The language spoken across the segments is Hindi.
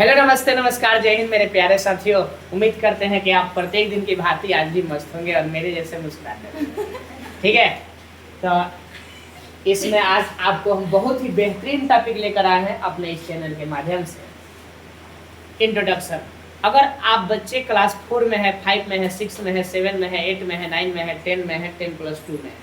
हेलो नमस्ते नमस्कार जय हिंद मेरे प्यारे साथियों। उम्मीद करते हैं कि आप प्रत्येक दिन की भांति आज भी मस्त होंगे और मेरे जैसे मुस्कुराते रहेंगे। ठीक है, तो इसमें आज आपको हम बहुत ही बेहतरीन टॉपिक लेकर आए हैं अपने इस चैनल के माध्यम से। इंट्रोडक्शन। अगर आप बच्चे क्लास 4 में है, 5 में है, 6 में है, 7 में है, 8 में है, 9 में है, 10 में है, 10+2 में है,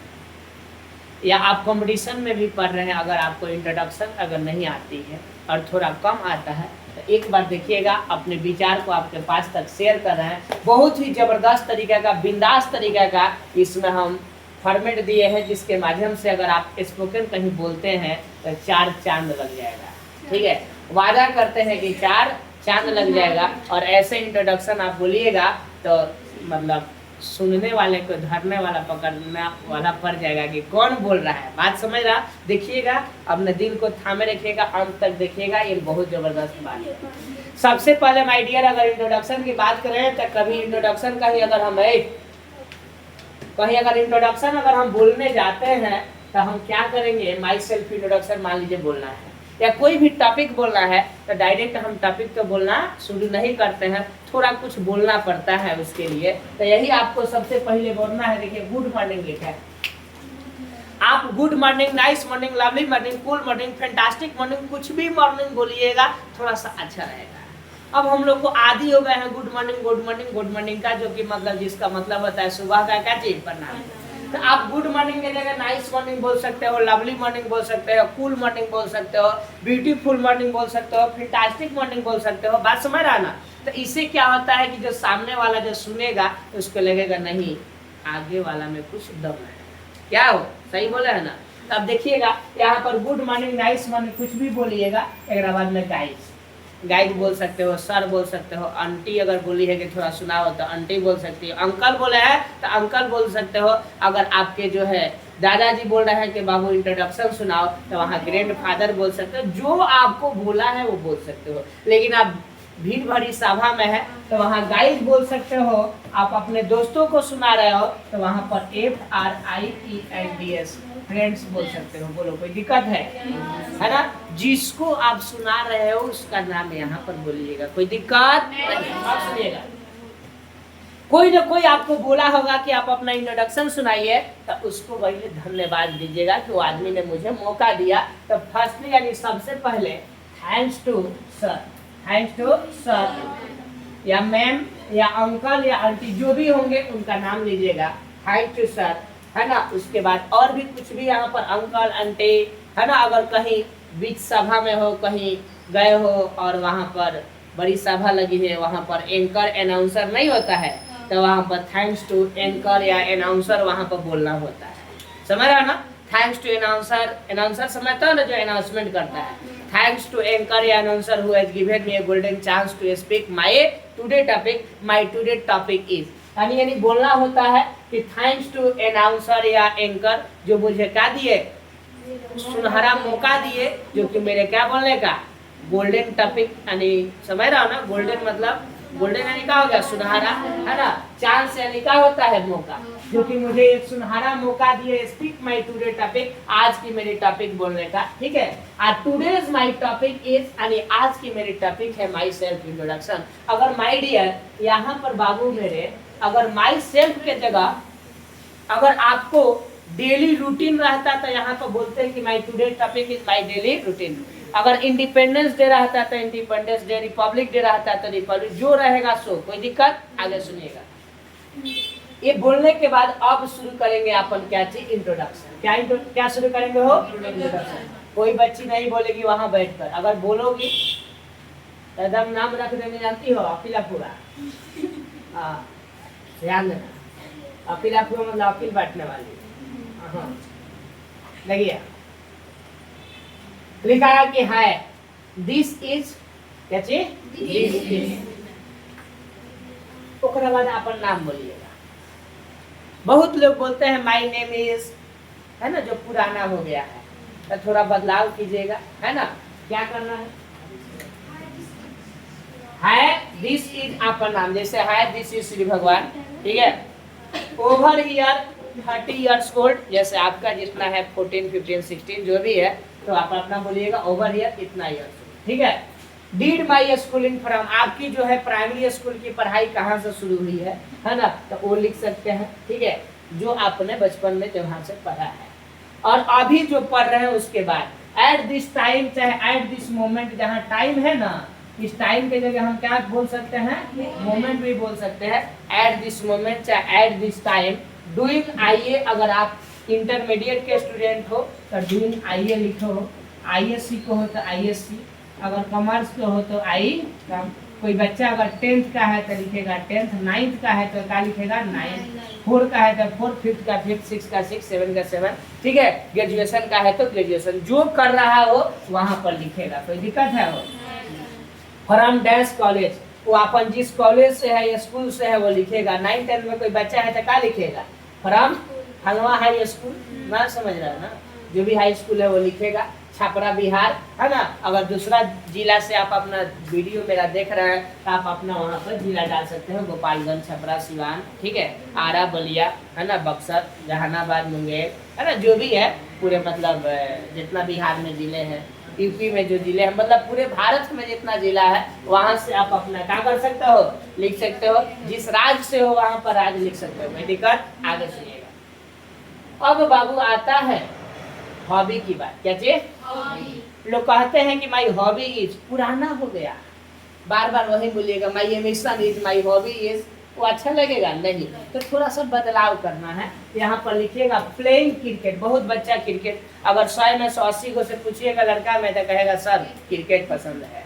या आप कंपटीशन में भी पढ़ रहे हैं, अगर आपको इंट्रोडक्शन अगर नहीं आती है और थोड़ा कम आता है तो एक बार देखिएगा, अपने विचार को आपके पास तक शेयर कर रहे हैं। बहुत ही ज़बरदस्त तरीके का, बिंदास तरीके का इसमें हम फॉर्मेट दिए हैं, जिसके माध्यम से अगर आप स्पोकन कहीं बोलते हैं तो 4 चांद लग जाएगा। ठीक है, वादा करते हैं कि 4 चांद लग जाएगा। और ऐसे इंट्रोडक्शन आप बोलिएगा तो मतलब सुनने वाले को धरने वाला पकड़ने वाला पड़ जाएगा कि कौन बोल रहा है। बात समझ रहा? देखिएगा, अपने दिल को थामे रखिएगा, अंत तक देखिएगा, ये बहुत जबरदस्त बात है। सबसे पहले माय डियर, अगर इंट्रोडक्शन की बात करें तो कभी इंट्रोडक्शन का ही अगर हम इंट्रोडक्शन अगर हम बोलने जाते हैं तो हम क्या करेंगे, माई सेल्फ इंट्रोडक्शन मान लीजिए बोलना है, या कोई भी टॉपिक बोलना है तो डायरेक्ट हम टॉपिक तो बोलना शुरू नहीं करते हैं, थोड़ा कुछ बोलना पड़ता है उसके लिए। तो यही आपको सबसे पहले बोलना है। देखिए, गुड मॉर्निंग लिखा है, आप good morning, nice morning, lovely morning, cool morning, fantastic morning, कुछ भी मॉर्निंग बोलिएगा थोड़ा सा अच्छा रहेगा। अब हम लोग को आदी हो गए हैं good morning good morning good morning का, जो कि मतलब जिसका मतलब होता है सुबह का क्या चीज प्रणाम। तो आप गुड मॉर्निंग के जगह नाइस मॉर्निंग बोल सकते हो, लवली मॉर्निंग बोल सकते हो, कूल मॉर्निंग बोल सकते हो, ब्यूटीफुल मॉर्निंग बोल सकते हो, फैंटास्टिक मॉर्निंग बोल सकते हो। बात समझ रहा ना? तो इससे क्या होता है कि जो सामने वाला जो सुनेगा उसको लगेगा नहीं, आगे वाला में कुछ दम है। क्या हो, सही बोले है ना? तो अब देखिएगा, यहाँ पर गुड मॉर्निंग, नाइस मॉर्निंग कुछ भी बोलिएगा, एक बाद में गाइड बोल सकते हो, सर बोल सकते हो, आंटी अगर बोली है कि थोड़ा सुनाओ तो आंटी बोल सकती हो, अंकल बोले हैं तो अंकल बोल सकते हो। अगर आपके जो है दादाजी बोल रहे हैं कि बाबू इंट्रोडक्शन सुनाओ तो वहाँ ग्रैंड फादर बोल सकते हो। जो आपको बोला है वो बोल सकते हो। लेकिन आप भीड़ भरी सभा में है तो वहाँ गाइड बोल सकते हो। आप अपने दोस्तों को सुना रहे हो तो वहाँ पर FRIENDS फ्रेंड्स बोल सकते हो। बोलो, कोई दिक्कत है ना? जिसको आप सुना रहे हो उसका नाम यहाँ पर बोलिएगा, कोई दिक्कत नहीं। आप सुनिएगा, कोई ना कोई आपको बोला होगा कि आप अपना इंट्रोडक्शन सुनाइए तो उसको पहले धन्यवाद दीजिएगा कि वो आदमी ने मुझे मौका दिया। तो फर्स्टली यानी सबसे पहले thanks to sir, thanks to sir या मैम या अंकल या आंटी जो भी होंगे उनका नाम लीजिएगा, थैंक टू सर, है ना? उसके बाद और भी कुछ भी यहाँ पर अंकल आंटी, है ना? अगर कहीं बीच सभा में हो, कहीं गए हो और वहाँ पर बड़ी सभा लगी है, वहाँ पर एंकर अनाउंसर नहीं होता है तो वहाँ पर थैंक्स टू एंकर या अनाउंसर वहाँ पर बोलना होता है। समझ रहा ना? थैंक्स टू अनाउंसर, अनाउंसर समझता हो ना, जो अनाउंसमेंट करता है। थैंक्स टू एंकर या announcer who has given me a golden chance to speak my today topic, my today topic is. यानी बोलना होता है कि थैंक्स टू अनाउंसर या एंकर जो मुझे क्या दिए, सुनहरा मौका दिए, जो कि मेरे क्या बोलने का गोल्डन टॉपिक। यानी समझ रहा हो ना? गोल्डन मतलब गोल्डन यानी क्या हो गया, सुनहरा, है ना? चांस यानी क्या होता है, मौका, जो कि मुझे एक सुनहरा मौका दिए स्पीक माय टुडे टॉपिक, आज की मेरी टॉपिक बोलने का। ठीक है, आज टुडेज माय टॉपिक इज, यानी आज की मेरी टॉपिक है माय सेल्फ इंट्रोडक्शन। अगर माय डियर यहाँ पर बाबू मेरे, अगर माय सेल्फ के जगह अगर आपको डेली रूटीन रहता तो यहाँ पर बोलते हैं कि my today topic is my daily routine. अगर इंडिपेंडेंस डे रहता तो इंडिपेंडेंस डे, रिपब्लिक डे रहता तो रिपब्लिक, जो रहेगा सो। कोई दिक्कत? आगे सुनिएगा। ये बोलने के बाद अब शुरू करेंगे अपन क्या चीज, इंट्रोडक्शन। क्या शुरू करेंगे हो, इंट्रोडक्शन। कोई बच्ची नहीं बोलेगी वहां बैठकर, अगर बोलोगी एकदम नाम रख देंगे, जानती हो, अकीला पूरा। हाँ, ध्यान देना, अकीला पूरा मतलब अकील बैठने वाली। लगिए, लिखा है कि है दिस इज, क्या चीज, दिस इज। ओकरा बाद अपन नाम बोलिएगा। बहुत लोग बोलते हैं माय नेम इज, है ना, जो पुराना हो गया है, तो थोड़ा बदलाव कीजिएगा, है ना? क्या करना है दिस इज आपका नाम, जैसे है दिस इज श्री भगवान। ठीक है, ओवर ईयर 30 इयर्स ओल्ड, जैसे आपका जितना है 14, 15, 16 जो भी है, तो आप अपना बोलिएगा ओवर ईयर इतना ईयर्स। ठीक है, डिड माई स्कूलिंग फ्रॉम, आपकी जो है प्राइमरी स्कूल की पढ़ाई कहाँ से शुरू हुई है ना, तो वो लिख सकते हैं। ठीक है, जो आपने बचपन में जहाँ से पढ़ा है, और अभी जो पढ़ रहे हैं उसके बाद एट दिस टाइम, चाहे एट दिस मोमेंट, जहाँ टाइम है ना, इस टाइम के जगह हम क्या बोल सकते हैं, मोमेंट भी बोल सकते हैं। एट दिस मोमेंट चाहे एट दिस टाइम डूइंग आईए, अगर आप इंटरमीडिएट के स्टूडेंट हो तो डूइंग आईए लिखो, आईएससी को हो तो आईएससी, अगर कॉमर्स को हो तो आई। कोई बच्चा अगर 10th का है तो लिखेगा 10th, 9th का है तो क्या लिखेगा 9th, 4 का है तो 4, 5th का 5, 6 का 6, 7 का 7। ठीक है, ग्रेजुएशन का है तो ग्रेजुएशन, जो कर रहा हो वहां पर लिखेगा, कोई दिक्कत है वो। फ्रॉम डैश कॉलेज, वो अपन जिस कॉलेज से है या स्कूल से है वो लिखेगा। 9th 10th में कोई बच्चा है तो क्या लिखेगा, फ्रॉम हलवा हाई स्कूल, ना समझ रहा है ना, जो भी हाई स्कूल है वो लिखेगा। छपरा बिहार है ना, अगर दूसरा जिला से आप अपना वीडियो मेरा देख रहे हैं तो आप अपना वहाँ पर जिला डाल सकते हैं, गोपालगंज, छपरा, सिवान, ठीक है, आरा, बलिया है ना, बक्सर, जहानाबाद, मुंगेर है ना, जो भी है पूरे, मतलब जितना बिहार में जिले हैं, यूपी में जो जिले हैं, मतलब पूरे भारत में जितना जिला है वहाँ से आप अपना क्या कर सकते हो, लिख सकते हो। जिस राज्य से हो वहाँ पर राज्य लिख सकते हो, कोई दिक्कत। आगे सुनिएगा। अब बाबू आता है हॉबी की बात। क्या चीज, लोग कहते हैं कि माई हॉबी इज, पुराना हो गया, बार बार वही बोलिएगा, माई ambition is, my hobby is, वो अच्छा लगेगा नहीं, तो थोड़ा सा बदलाव करना है। यहाँ पर लिखिएगा प्लेइंग क्रिकेट। बहुत बच्चा क्रिकेट, अगर 100 में 180 को से पूछिएगा लड़का में तो कहेगा सर क्रिकेट पसंद है।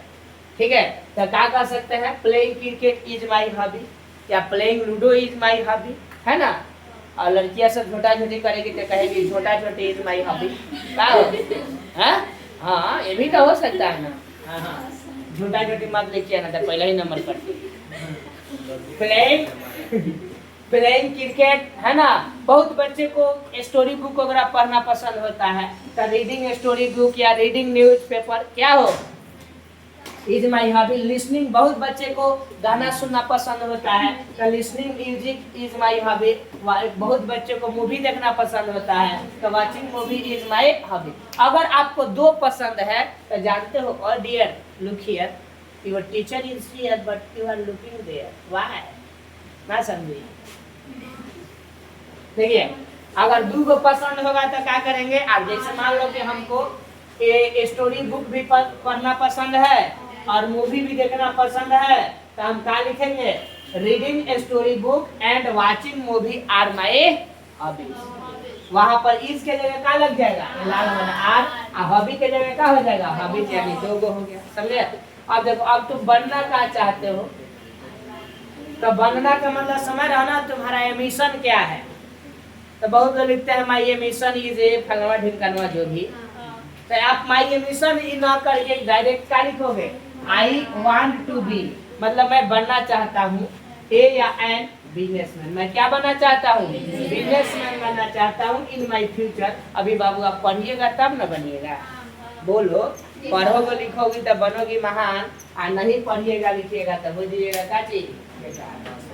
ठीक है, तो क्या कह सकते हैं, playing cricket is my hobby, या playing ludo is my hobby, है ना। और लड़कियां सब छोटा छोटी करेगी तो कहेगी छोटा छोटी इज माई हॉबी। क्या हो, हाँ ये भी तो हो सकता है ना। हाँ, छोटा छोटी मत लिखिए ना, तो पहले ही नंबर पर। प्लेइंग क्रिकेट है ना। बहुत बच्चे को स्टोरी बुक वगैरह पढ़ना पसंद होता है, तो रीडिंग स्टोरी बुक या रीडिंग न्यूज़पेपर क्या हो, इज माई हॉबी। लिसनिंग, बहुत बच्चे को गाना सुनना पसंद होता है, तो listening music is my hobby. बहुत बच्चे को मूवी देखना पसंद होता है, तो watching movie is my hobby. अगर आपको 2 पसंद है तो जानते हो, और dear look here, your teacher is here but you are looking there, why, ना समझिए। देखिए, अगर 2 पसंद होगा तो क्या करेंगे आप, जैसे मान लो कि हमको स्टोरी बुक भी पढ़ना पसंद है और मूवी भी देखना पसंद है, तो हम क्या लिखेंगे, reading story book and watching movie are my hobbies. वहां पर इस के जगह क्या लग जाएगा, लाल वाला आर, और हॉबी के जगह क्या हो जाएगा, हॉबीज, यानी 2 गो हो गया। समझे। अब देखो, अब तुम बनना क्या चाहते हो, तो बनना का मतलब समझ रहा ना, तुम्हारा एमिशन क्या है। तो बहुत लोग लिखते हैं माई एमिशन इज ए फलवा ढिमकनवा, जो भी, तो आप माई एमिशन ना करके डायरेक्ट क्या लिखोगे, आई वांट टू बी, मतलब मैं बनना चाहता हूँ, ए या एन बिजनेसमैन, मैं क्या बनना चाहता हूँ, बिजनेसमैन बनना चाहता हूँ इन माई फ्यूचर। अभी बाबू आप पढ़िएगा तब ना बनिएगा, बोलो, पढ़ोगे लिखोगी तो बनोगी महान, और नहीं पढ़िएगा लिखिएगा तो हो जाइएगा क्या चीज,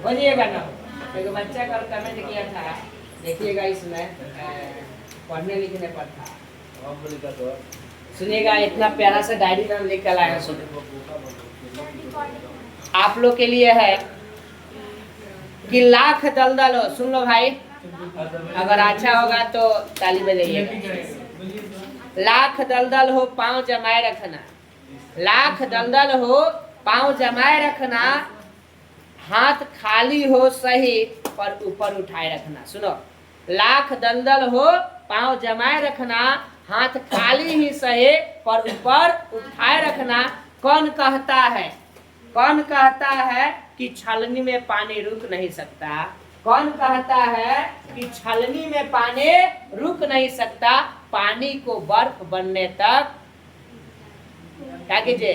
हो जाइएगा ना। एक बच्चा कल कमेंट किया था, देखिएगा इसमें पढ़ने लिखने पर था, सुनिएगा, इतना प्यारा सा डायरी नाम लिख कर लाया, सुनिए आप लोग के लिए है कि लाख दलदल हो, सुन लो भाई, अगर अच्छा होगा तो ताली बजाइएगा। लाख दलदल हो पांव जमाए रखना, लाख दलदल हो पांव जमाए रखना, हाथ खाली हो सही पर ऊपर उठाए रखना। सुनो, लाख दलदल हो पांव जमाए रखना, हाथ खाली ही सहे पर ऊपर उठाए रखना। कौन कहता है, कौन कहता है कि छलनी में पानी रुक नहीं सकता, कौन कहता है कि छलनी में पानी रुक नहीं सकता, पानी को बर्फ बनने तक क्या कीजिए,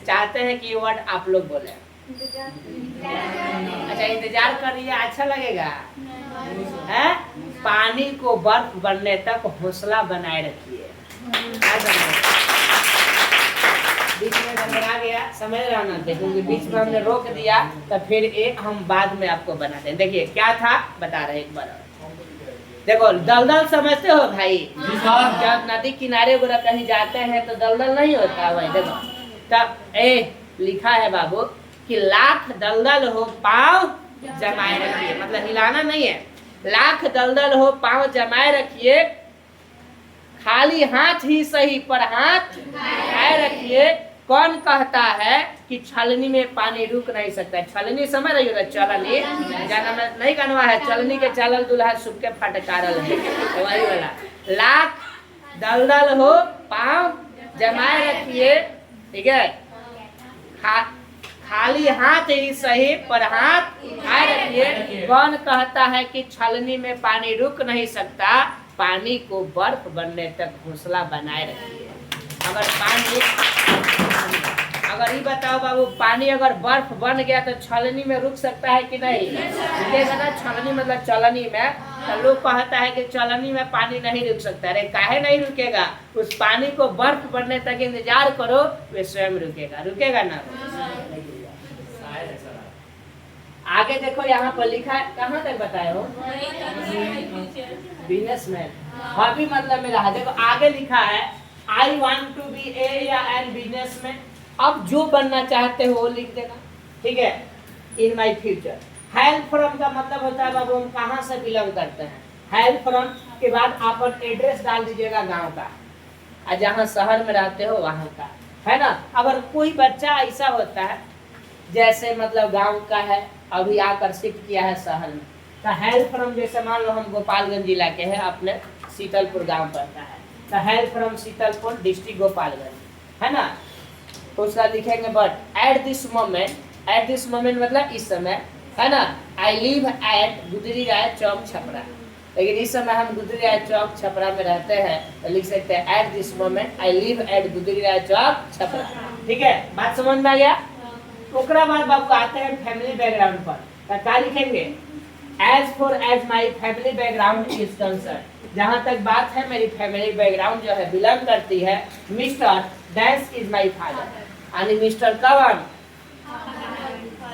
चाहते हैं कि ये वर्ड आप लोग बोले। अच्छा, इंतजार करिए, अच्छा लगेगा है। पानी को बर्फ बनने तक हौसला बनाए रखिए। बीच में घबरा गया, समझ रहा ना, देखोगे बीच में हमने रोक दिया तो फिर एक हम बाद में आपको बनाते हैं। देखिए क्या था बता रहे एक बार, देखो दलदल समझते हो भाई, जब नदी किनारे वगैरह कहीं जाते हैं तो दलदल नहीं होता वही, देखो तब लिखा है बाबू कि लाख दलदल हो पाँव जमाए रखिए, मतलब हिलाना नहीं है, लाख दलदल हो पाँव जमाए रखिए, खाली हाथ ही सही पर हाथ उठाए रखिए। कौन कहता है कि छलनी में पानी रुक नहीं सकता? छलनी समझ रही हो? चलनी जाना में नहीं गनवा है, चलनी के चलल दुल्हा सुख के फटकारल है, तो वही वाला। लाख दलदल हो पाँव जमाए रखिए, ठीक है, खाली हाथ ही सही पर हाथ उठाए रखिए। कौन कहता है कि छलनी में पानी रुक नहीं सकता? पानी को बर्फ बनने तक हौसला बनाए रखिए। अगर ये बताओ बाबू, पानी अगर बर्फ बन गया तो छलनी में रुक सकता है कि नहीं? रुकेगा ना। छलनी मतलब चलनी में, तो लोग कहता है कि चलनी में पानी नहीं रुक सकता। अरे काहे नहीं रुकेगा? उस पानी को बर्फ बनने तक इंतजार करो, वे स्वयं रुकेगा। रुकेगा ना? आगे देखो, यहाँ पर लिखा है, कहाँ तक बताए हो? बिजनेसमैन, हॉबी मतलब मेरा है। देखो आगे लिखा है, आई वांट टू बी ए या एन बिजनेसमैन। अब जो बनना चाहते हो वो लिख देना, ठीक है। इन माई फ्यूचर। हेल फ्रॉम का मतलब होता है बाबू हम कहाँ से बिलोंग करते हैं। हेल फ्रॉम के बाद आप एड्रेस डाल दीजिएगा गांव का, और जहाँ शहर में रहते हो वहाँ का, है ना। अगर कोई बच्चा ऐसा होता है जैसे मतलब गांव का है, अभी आकर शिफ्ट किया है शहर में, तो हेल फ्रॉम, जैसे मान लो हम गोपालगंज जिला के हैं, अपने शीतलपुर गांव पड़ता है, तो hello from Sheetalpur district Gopalganj, है ना। तो उसका लिखेंगे बट एट दिस मोमेंट मतलब इस समय, है ना। आई लिव एट गुदरी राय चौक छपरा, लेकिन इस समय हम गुदरी राय चौक छपरा में रहते हैं, तो लिख सकते हैं at this moment I live at Gudri Rai Chowk Chhapra. ठीक है, बात समझ में आ गया। ओकरा बाद बाबू आते हैं फैमिली बैकग्राउंड पर, तो क्या लिखेंगे? As for as my family background is concern, जहाँ तक बात है मेरी फैमिली बैकग्राउंड जो है बिलोंग करती है, mister dash is my father, यानी मिस्टर कवन,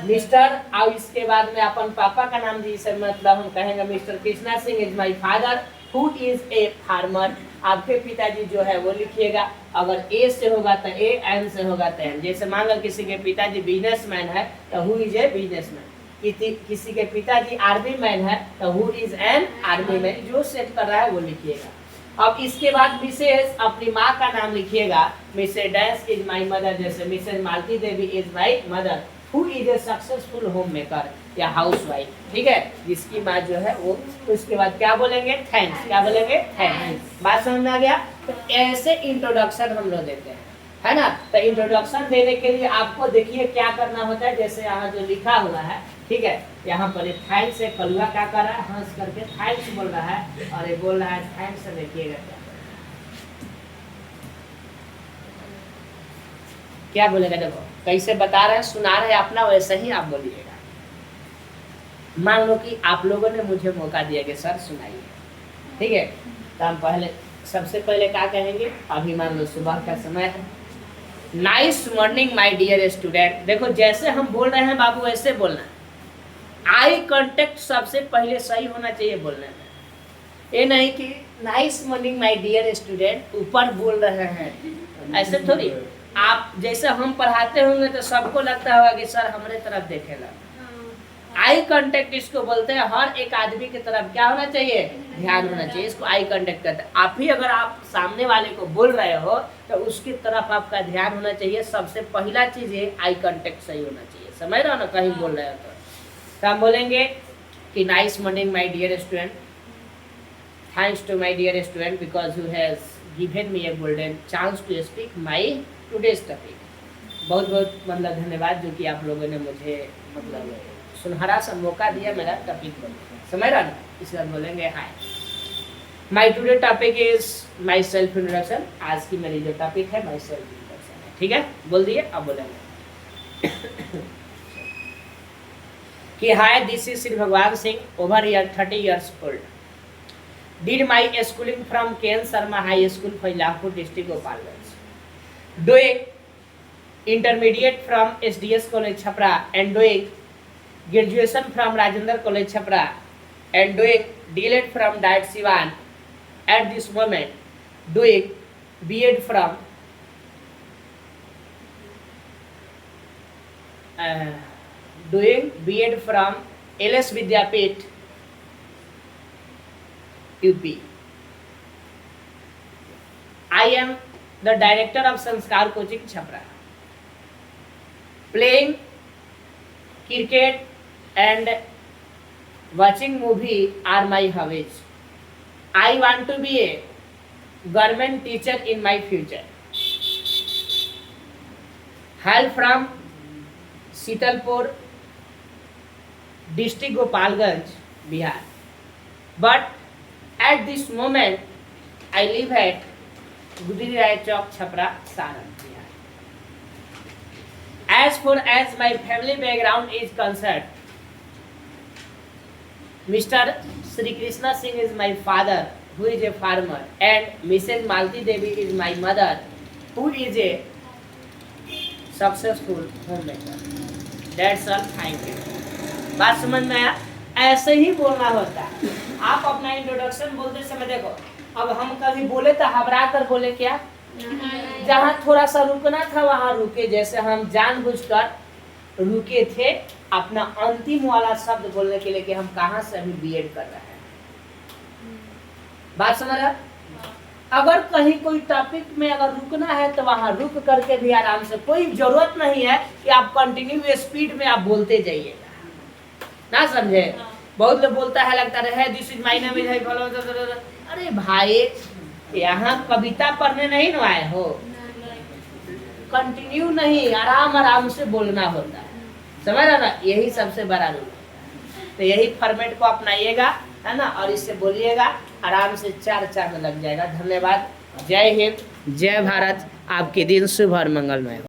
मिस्टर, और इसके बाद में अपन पापा का नाम जिसे मतलब हम कहेंगे mister Krishna Singh is my father who is a farmer. आपके पिताजी जो है वो लिखिएगा, अगर ए से होगा तो ए, एन से होगा तो एन। जैसे मान लो किसी के पिताजी बिजनेसमैन है तो हु इज ए बिजनेसमैन, किसी के पिताजी आर्मी मैन है तो who is an army man. जो सेट कर रहा है वो लिखिएगा। अब इसके बाद मिसेस, अपनी माँ का नाम लिखिएगा, Mrs dash is my mother, जैसे Mrs Malti Devi is my mother who is a successful homemaker या हाउस वाइफ, ठीक है, जिसकी माँ जो है वो। तो उसके बाद क्या बोलेंगे? थैंक्स। क्या बोलेंगे? थैंक्स। बात समझ में आ गया। तो ऐसे इंट्रोडक्शन हम लोग देते हैं, है ना। तो इंट्रोडक्शन देने के लिए आपको देखिए क्या करना होता है, जैसे यहाँ जो लिखा हुआ है, ठीक है, यहाँ पर थैंक्स है, कलुआ क्या कर रहा है, हंस करके थैंक्स बोल रहा है, और ये बोल रहा है थैंक्स। देखिएगा क्या बोलेगा, देखो कैसे बता रहे हैं, सुना रहे हैं अपना, वैसे ही आप बोलिएगा। मान लो कि आप लोगों ने मुझे मौका दिया कि सर सुनाइए, ठीक है, तो हम पहले सबसे पहले क्या कहेंगे? अभी मान लो सुबह का समय है। Nice morning my dear student. देखो जैसे हम बोल रहे हैं बाबू वैसे बोलना है। आई कांटेक्ट सबसे पहले सही होना चाहिए बोलने में। ये नहीं कि nice morning my dear student ऊपर बोल रहे हैं, ऐसे थोड़ी। आप जैसे हम पढ़ाते होंगे तो सबको लगता होगा कि सर हमारे तरफ देखेगा। आई कांटेक्ट इसको बोलते हैं, हर एक आदमी की तरफ क्या होना चाहिए? ध्यान होना चाहिए। इसको आई कांटेक्ट कहते हैं। आप ही अगर आप सामने वाले को बोल रहे हो तो उसकी तरफ आपका ध्यान होना चाहिए। सबसे पहला चीज है आई कांटेक्ट सही होना चाहिए। समझ रहे हो ना, कहीं बोल रहे हो तो हम बोलेंगे कि nice morning my dear student, thanks to my dear student because you has given me a golden chance to speak my today's topic. बहुत बहुत मतलब धन्यवाद जो कि आप लोगों ने मुझे मतलब सुनहरा सा मौका दिया मेरा टॉपिक बोलने। समझ रहा ना। इसके बाद बोलेंगे hi, my today topic is myself introduction. आज की मेरी जो टॉपिक है माय सेल्फ इंट्रोडक्शन है, ठीक है, बोल दिए। अब बोलेंगे कि हाय, this is Shri Bhagwan Singh, over year 30 years old, did my schooling from K N. Sharma high school Phailapur district Gopalganj, doing intermediate from SDS college Chhapra and doing graduation from Rajendra College Chhapra and doing DLED from Diet Sivan at this moment, doing B.Ed from doing B.Ed from LS Vidyapeeth, UP. I am the director of Sanskar Coaching Chhapra. Playing cricket and watching movie are my hobbies. I want to be a government teacher in my future. Hail from Sitalpur, district Gopalganj, Bihar. But at this moment, I live at Gudri Rai Chowk, Chhapra, Saran, Bihar. As far as my family background is concerned, Mr. Sri Krishna Singh is my father, who is a farmer, and Mrs. Malti Devi is my mother, who is a successful homemaker. That's all. Thank you. बात समझ में आया? ऐसे ही बोलना होता है। आप अपना इंट्रोडक्शन बोलते समय देखो, अब हम कभी बोले तो घबरा कर बोले क्या? जहाँ थोड़ा सा रुकना था वहाँ रुके, जैसे हम जानबूझकर रुके थे अपना अंतिम वाला शब्द बोलने के लिए कि हम कहाँ से अभी B.Ed कर रहे हैं। बात समझ रहा? अगर कहीं कोई टॉपिक में अगर रुकना है तो वहां रुक करके भी आराम से, कोई जरूरत नहीं है कि आप कंटिन्यू स्पीड में आप बोलते जाइएगा, ना समझे? बहुत लोग बोलता है लगता है this is my name is, अरे भाई यहाँ कविता पढ़ने नहीं ना आए हो, कंटिन्यू नहीं, आराम आराम से बोलना होता है, समझ रहा ना? यही सबसे बड़ा रूल है। तो यही फॉर्मेट को अपनाइएगा, है ना, और इससे बोलिएगा, आराम से चार में लग जाएगा। धन्यवाद। जय हिंद, जय भारत। आपके दिन शुभ और मंगलमय हो।